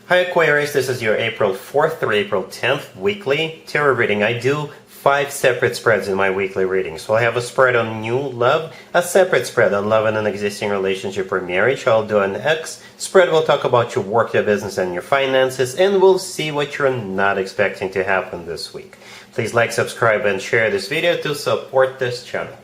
Hi Aquarius, this is your April 4th through April 10th weekly tarot reading. I do 5 separate spreads in my weekly reading. So I have a spread on new love, a separate spread on love in an existing relationship or marriage. I'll do an X spread. We'll talk about your work, your business, and your finances, and we'll see what you're not expecting to happen this week. Please like, subscribe, and share this video to support this channel.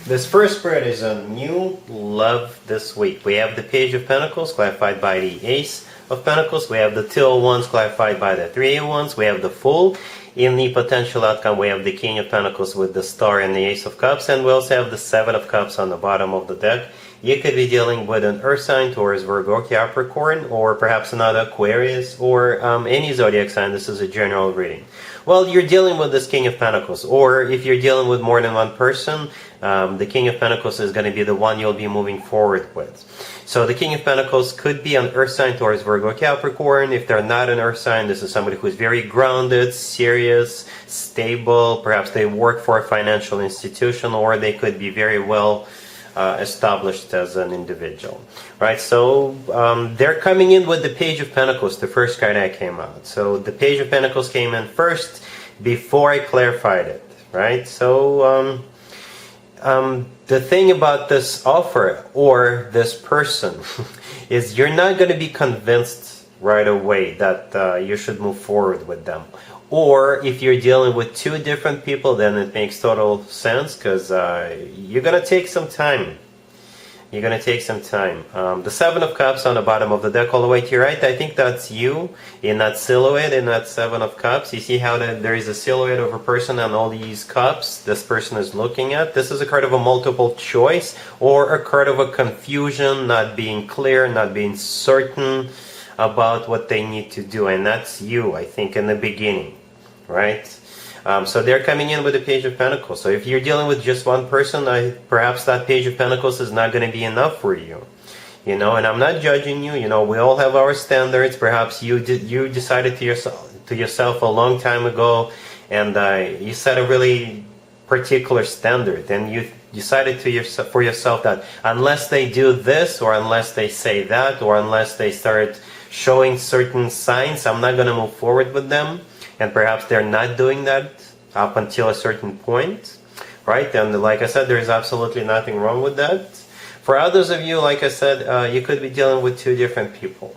This first spread is on new love this week. We have the Page of Pentacles clarified by the Ace of Pentacles. We have the Two of Wands clarified by the Three of Wands. We have the Fool. In the potential outcome, we have the King of Pentacles with the Star and the Ace of Cups. And we also have the Seven of Cups on the bottom of the deck. You could be dealing with an Earth sign, Taurus, Virgo, Capricorn, or perhaps another Aquarius, or any zodiac sign. This is a general reading. Well, you're dealing with this King of Pentacles, or if you're dealing with more than one person, the King of Pentacles is going to be the one you'll be moving forward with. So the King of Pentacles could be an Earth sign, Taurus, Virgo, Capricorn. If they're not an Earth sign, this is somebody who is very grounded, serious, stable. Perhaps they work for a financial institution, or they could be very well established as an individual, right? So they're coming in with the Page of Pentacles, the first card that came out. So the Page of Pentacles came in first before I clarified it, right? So the thing about this offer or this person is you're not going to be convinced right away that you should move forward with them. Or if you're dealing with two different people, then it makes total sense, because you're going to take some time. You're going to take some time. The Seven of Cups on the bottom of the deck all the way to your right, I think that's you in that silhouette, in that Seven of Cups. You see how there is a silhouette of a person and all these cups this person is looking at. This is a card of a multiple choice, or a card of a confusion, not being clear, not being certain about what they need to do. And that's you, I think, in the beginning. Right? So they're coming in with the Page of Pentacles. So if you're dealing with just one person, perhaps that Page of Pentacles is not going to be enough for you. You know, and I'm not judging you. You know, we all have our standards. Perhaps you decided to yourself a long time ago, and you set a really particular standard, and you decided for yourself that unless they do this, or unless they say that, or unless they start showing certain signs, I'm not going to move forward with them. And perhaps they're not doing that up until a certain point, right? And like I said, there's absolutely nothing wrong with that. For others of you, like I said, you could be dealing with two different people.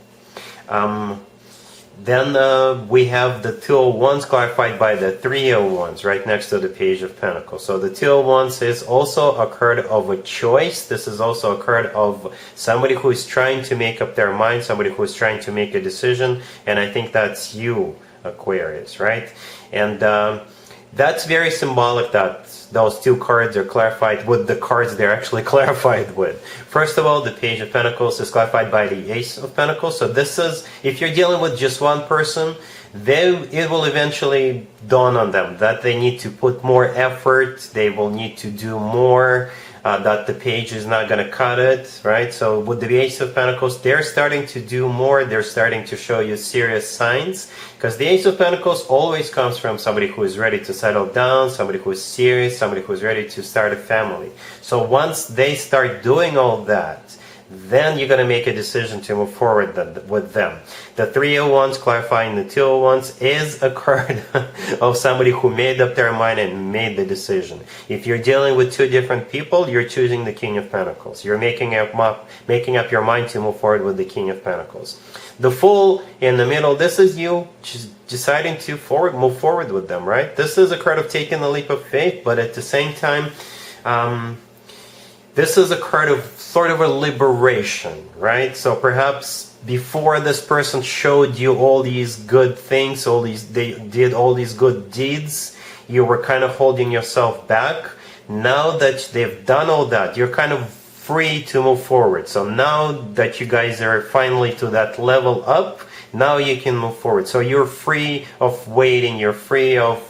Then we have the Two of Wands clarified by the Three of Wands right next to the Page of Pentacles. So the Two of Wands is also a card of a choice. This is also a card of somebody who is trying to make up their mind, somebody who is trying to make a decision. And I think that's you, Aquarius, right? And that's very symbolic that those two cards are clarified with the cards they're actually clarified with. First of all, the Page of Pentacles is clarified by the Ace of Pentacles. So this is, if you're dealing with just one person, then it will eventually dawn on them that they need to put more effort, they will need to do more, that the page is not going to cut it, right? So with the Ace of Pentacles, they're starting to do more, they're starting to show you serious signs, because the Ace of Pentacles always comes from somebody who is ready to settle down, somebody who is serious, somebody who is ready to start a family. So once they start doing all that, then you're going to make a decision to move forward with them. The Three of Wands clarifying the Two of Wands is a card of somebody who made up their mind and made the decision. If you're dealing with two different people, you're choosing the King of Pentacles. You're making up your mind to move forward with the King of Pentacles. The Fool in the middle, this is you just deciding to move forward with them, right? This is a card of taking a leap of faith, but at the same time, this is a card of sort of a liberation, right? So perhaps before this person showed you all these good things, they did all these good deeds, you were kind of holding yourself back. Now that they've done all that, you're kind of free to move forward. So now that you guys are finally to that level up, now you can move forward. So you're free of waiting, you're free of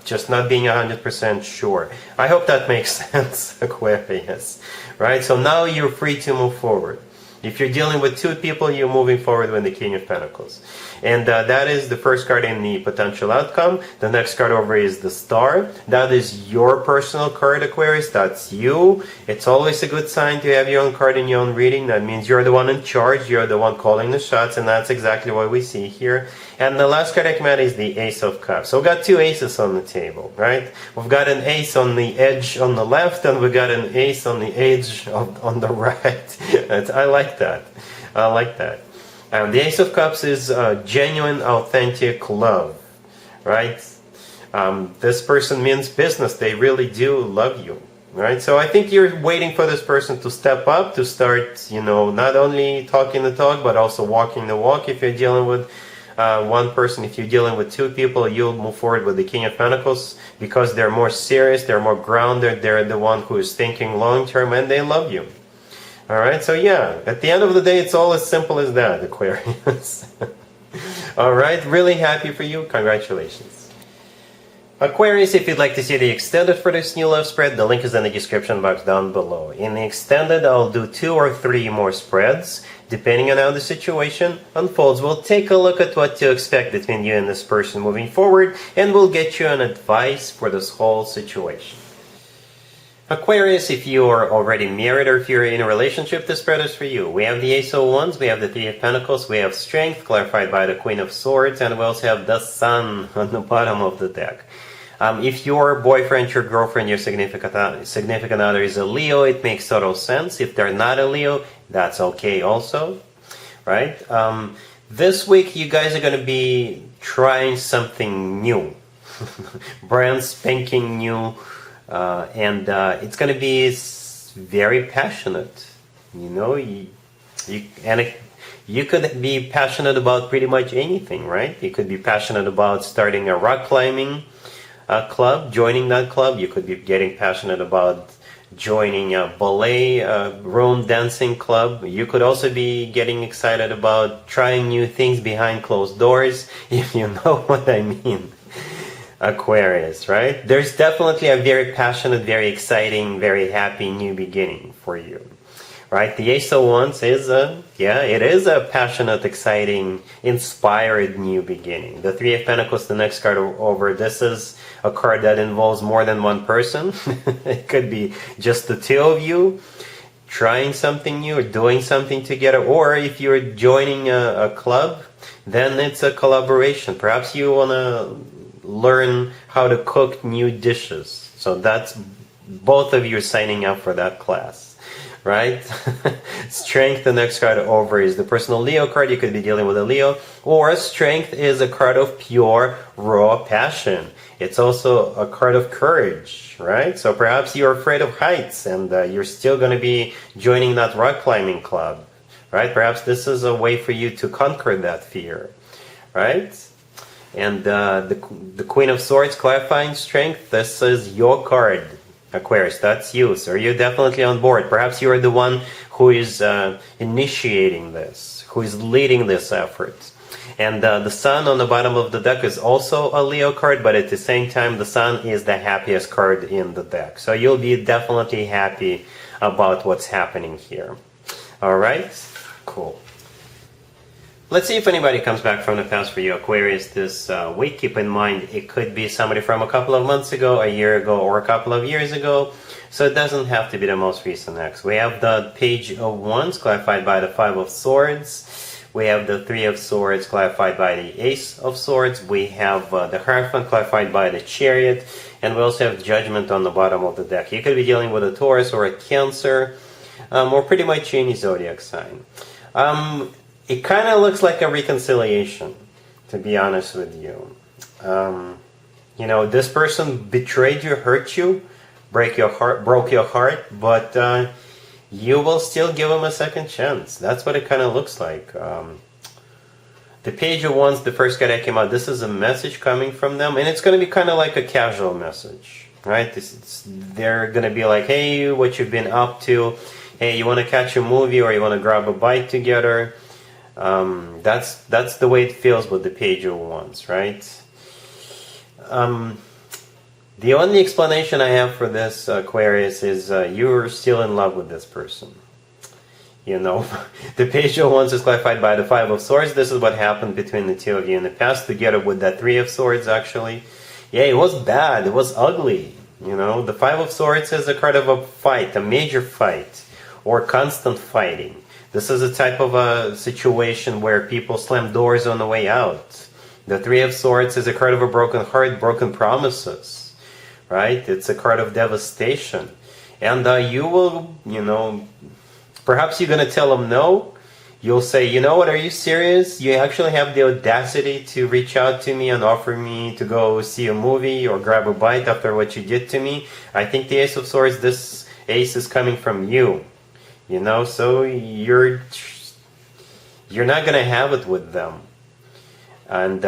just not being 100% sure. I hope that makes sense, Aquarius, right? So now you're free to move forward. If you're dealing with two people, you're moving forward with the King of Pentacles. And that is the first card in the potential outcome. The next card over is the Star. That is your personal card, Aquarius. That's you. It's always a good sign to have your own card in your own reading. That means you're the one in charge. You're the one calling the shots. And that's exactly what we see here. And the last card I came out is the Ace of Cups. So we've got two aces on the table, right? We've got an ace on the edge on the left, and we've got an ace on the edge on the right. I like that. I like that. The Ace of Cups is genuine, authentic love, right? This person means business. They really do love you, right? So I think you're waiting for this person to step up, to start, not only talking the talk, but also walking the walk. If you're dealing with one person, if you're dealing with two people, you'll move forward with the King of Pentacles because they're more serious, they're more grounded, they're the one who is thinking long term, and they love you. Alright, so yeah, at the end of the day, it's all as simple as that, Aquarius. Alright, really happy for you. Congratulations. Aquarius, if you'd like to see the extended for this new love spread, the link is in the description box down below. In the extended, I'll do 2 or 3 more spreads. Depending on how the situation unfolds, we'll take a look at what to expect between you and this person moving forward, and we'll get you an advice for this whole situation. Aquarius, if you are already married or if you're in a relationship, this spread is for you. We have the Ace of Wands, we have the Three of Pentacles, we have Strength, clarified by the Queen of Swords, and we also have the Sun on the bottom of the deck. If your boyfriend, your girlfriend, your significant other is a Leo, it makes total sense. If they're not a Leo, that's okay also, right? This week, you guys are going to be trying something new, brand spanking new. And it's going to be very passionate, you could be passionate about pretty much anything, right? You could be passionate about starting a rock climbing club, joining that club. You could be getting passionate about joining a ballet room dancing club. You could also be getting excited about trying new things behind closed doors, if you know what I mean. Aquarius, right? There's definitely a very passionate, very exciting, very happy new beginning for you, right? The Ace of Wands is it is a passionate, exciting, inspired new beginning. The Three of Pentacles, the next card over, this is a card that involves more than one person. It could be just the two of you trying something new or doing something together, or if you're joining a club, then it's a collaboration. Perhaps you want to learn how to cook new dishes. So that's both of you signing up for that class, right? Strength, the next card over, is the personal Leo card. You could be dealing with a Leo. Or Strength is a card of pure, raw passion. It's also a card of courage, right? So perhaps you're afraid of heights and you're still going to be joining that rock climbing club, right? Perhaps this is a way for you to conquer that fear, right? And the Queen of Swords, clarifying Strength, this is your card, Aquarius. That's you. So you're definitely on board. Perhaps you're the one who is initiating this, who is leading this effort. And the Sun on the bottom of the deck is also a Leo card, but at the same time, the Sun is the happiest card in the deck. So you'll be definitely happy about what's happening here. All right? Cool. Let's see if anybody comes back from the past for you, Aquarius, this week. Keep in mind, it could be somebody from a couple of months ago, a year ago, or a couple of years ago. So it doesn't have to be the most recent ex. We have the Page of Wands, clarified by the Five of Swords. We have the Three of Swords, clarified by the Ace of Swords. We have the Hierophant, clarified by the Chariot. And we also have Judgment on the bottom of the deck. You could be dealing with a Taurus or a Cancer, or pretty much any zodiac sign. It kind of looks like a reconciliation, to be honest with you. This person betrayed you, hurt you, broke your heart, but you will still give them a second chance. That's what it kind of looks like. The Page of Wands, the first card that came out, this is a message coming from them, and it's going to be kind of like a casual message, right? They're going to be like, hey, what you've been up to? Hey, you want to catch a movie or you want to grab a bite together? That's the way it feels with the Page of Wands, right? The only explanation I have for this, Aquarius, is you're still in love with this person. You know, the Page of Wands is clarified by the Five of Swords. This is what happened between the two of you in the past, together with that Three of Swords, actually. Yeah, it was bad. It was ugly. You know, the Five of Swords is a card of a fight, a major fight, or constant fighting. This is a type of a situation where people slam doors on the way out. The Three of Swords is a card of a broken heart, broken promises, right? It's a card of devastation. And you will, you know, perhaps you're going to tell them no. You'll say, you know what, are you serious? You actually have the audacity to reach out to me and offer me to go see a movie or grab a bite after what you did to me? I think the Ace of Swords, this ace is coming from you. You know, so you're not going to have it with them. And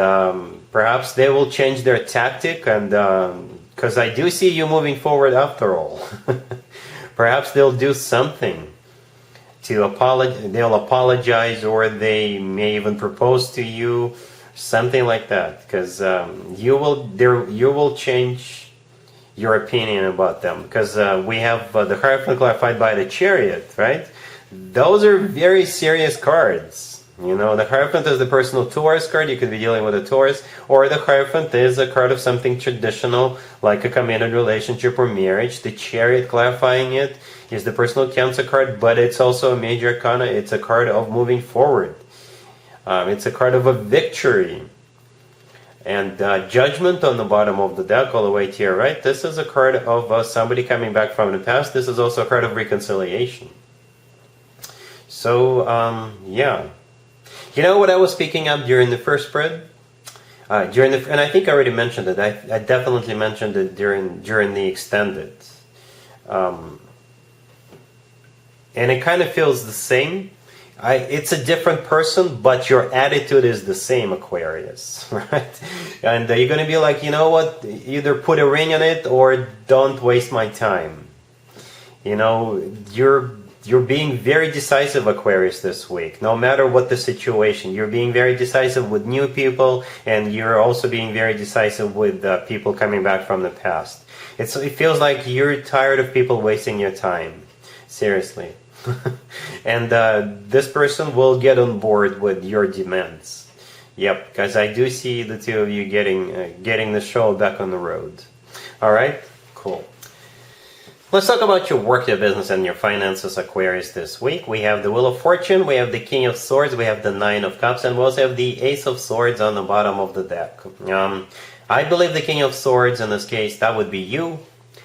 perhaps they will change their tactic, and because I do see you moving forward after all. Perhaps they'll do something to apologize. They'll apologize, or they may even propose to you, something like that. Because you will change your opinion about them. Because we have the Hierophant clarified by the Chariot, right? Those are very serious cards. You know, the Hierophant is the personal Taurus card. You could be dealing with a Taurus. Or the Hierophant is a card of something traditional, like a committed relationship or marriage. The Chariot, clarifying it, is the personal Cancer card, but it's also a major arcana. It's a card of moving forward. It's a card of a victory. And Judgment on the bottom of the deck, all the way to your right. This is a card of somebody coming back from the past. This is also a card of reconciliation. So, yeah. You know what I was speaking of during the first spread? And I think I already mentioned it. I definitely mentioned it during the extended. And it kind of feels the same. It's a different person, but your attitude is the same, Aquarius, right? And you're going to be like, you know what? Either put a ring on it or don't waste my time. You know, you're being very decisive, Aquarius, this week. No matter what the situation, you're being very decisive with new people, and you're also being very decisive with people coming back from the past. It feels like you're tired of people wasting your time. Seriously. And this person will get on board with your demands. Yep, because I do see the two of you getting the show back on the road. All right, cool. Let's talk about your work, your business, and your finances, Aquarius, this week. We have the Wheel of Fortune, we have the King of Swords, we have the Nine of Cups, and we also have the Ace of Swords on the bottom of the deck. I believe the King of Swords, in this case, that would be you.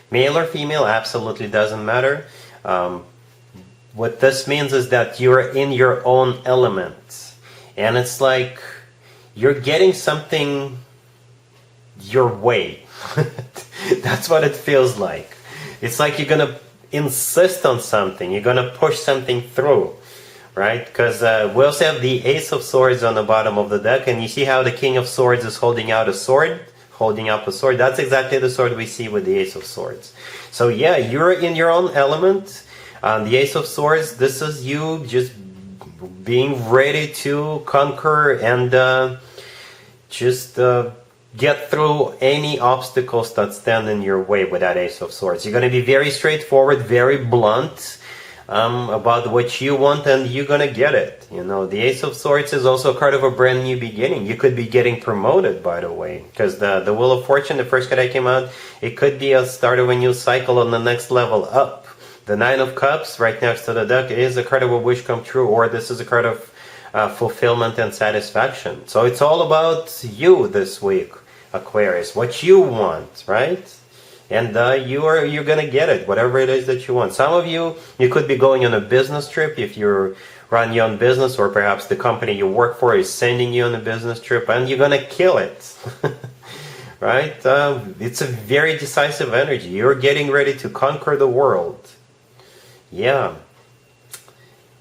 Male or female, absolutely doesn't matter. What this means is that you're in your own element. And it's like you're getting something your way. That's what it feels like. It's like you're going to insist on something. You're going to push something through, right? Because we also have the Ace of Swords on the bottom of the deck. And you see how the King of Swords is holding out a sword? Holding up a sword. That's exactly the sword we see with the Ace of Swords. So yeah, you're in your own element. The Ace of Swords, this is you just being ready to conquer and just get through any obstacles that stand in your way with that Ace of Swords. You're going to be very straightforward, very blunt about what you want, and you're going to get it. You know, the Ace of Swords is also a card of a brand new beginning. You could be getting promoted, by the way, because the Wheel of Fortune, the first card that came out, it could be a start of a new cycle on the next level up. The Nine of Cups, right next to the deck, is a card of a wish come true, or this is a card of fulfillment and satisfaction. So it's all about you this week, Aquarius. What you want, right? And you're gonna get it, whatever it is that you want. Some of you could be going on a business trip if you run your own business, or perhaps the company you work for is sending you on a business trip, and you're gonna kill it. Right? It's a very decisive energy. You're getting ready to conquer the world. Yeah.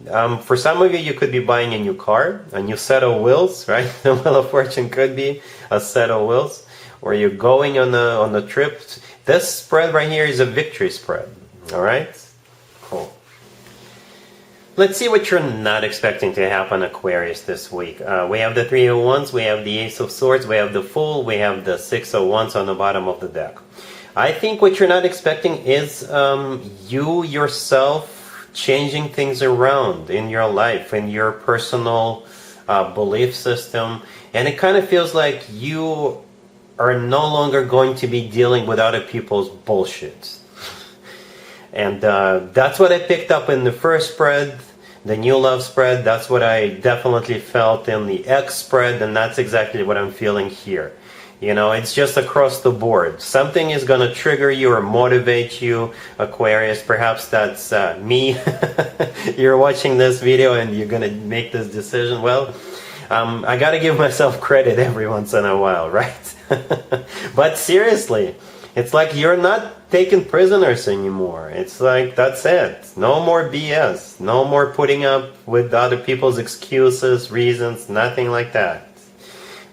For some of you, you could be buying a new car, a new set of wheels, right? The Wheel of Fortune could be a set of wheels, or you're going on a trip. This spread right here is a victory spread. All right? Cool. Let's see what you're not expecting to happen, Aquarius, this week. We have the Three of Wands, we have the Ace of Swords, we have the Fool, we have the Six of Wands on the bottom of the deck. I think what you're not expecting is you yourself changing things around in your life, in your personal belief system, and it kind of feels like you are no longer going to be dealing with other people's bullshit. And that's what I picked up in the first spread, the new love spread. That's what I definitely felt in the X spread, and that's exactly what I'm feeling here. You know, it's just across the board. Something is going to trigger you or motivate you, Aquarius. Perhaps that's me. You're watching this video and you're going to make this decision. Well, I got to give myself credit every once in a while, right? But seriously, it's like you're not taking prisoners anymore. It's like, that's it. No more BS. No more putting up with other people's excuses, reasons, nothing like that.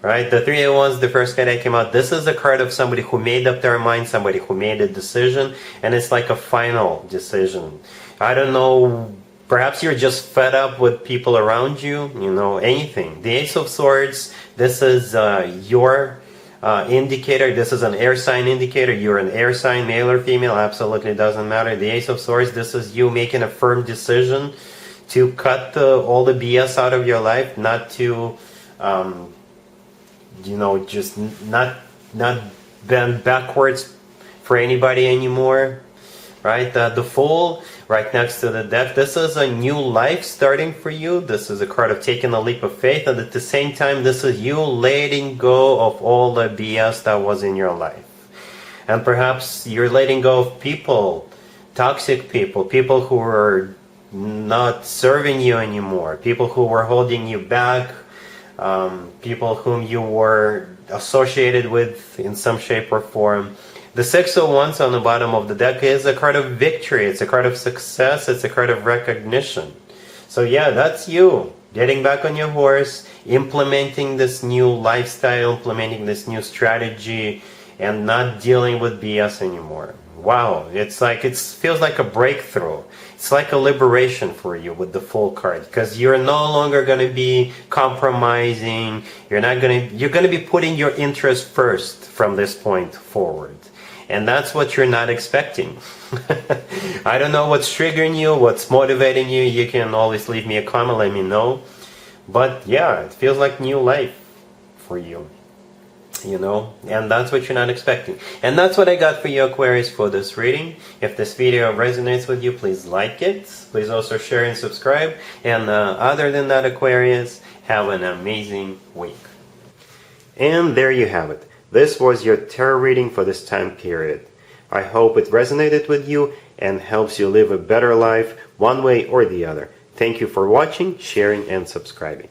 Right? The Three of Wands, the first card that came out, this is a card of somebody who made up their mind, somebody who made a decision, and it's like a final decision. I don't know, perhaps you're just fed up with people around you, you know, anything. The Ace of Swords, this is your indicator. This is an air sign indicator. You're an air sign, male or female, absolutely doesn't matter. The Ace of Swords, this is you making a firm decision to cut all the BS out of your life, not to... you know, just not bend backwards for anybody anymore, right? The Fool right next to the Death. This is a new life starting for you. This is a card of taking a leap of faith, and at the same time, this is you letting go of all the BS that was in your life. And perhaps you're letting go of people, toxic people, people who are not serving you anymore, people who were holding you back, people whom you were associated with in some shape or form. The Six of Wands on the bottom of the deck is a card of victory. It's a card of success. It's a card of recognition. So yeah, that's you getting back on your horse, implementing this new lifestyle, implementing this new strategy, and not dealing with BS anymore. Wow, it's like, it feels like a breakthrough. It's like a liberation for you with the Fool card, because you're no longer going to be compromising. You're going to be putting your interest first from this point forward. And that's what you're not expecting. I don't know what's triggering you, what's motivating you. You can always leave me a comment, let me know. But yeah, it feels like new life for you. You know, and that's what you're not expecting. And that's what I got for you, Aquarius, for this reading. If this video resonates with you, please like it. Please also share and subscribe. And other than that, Aquarius, have an amazing week. And there you have it. This was your tarot reading for this time period. I hope it resonated with you and helps you live a better life one way or the other. Thank you for watching, sharing, and subscribing.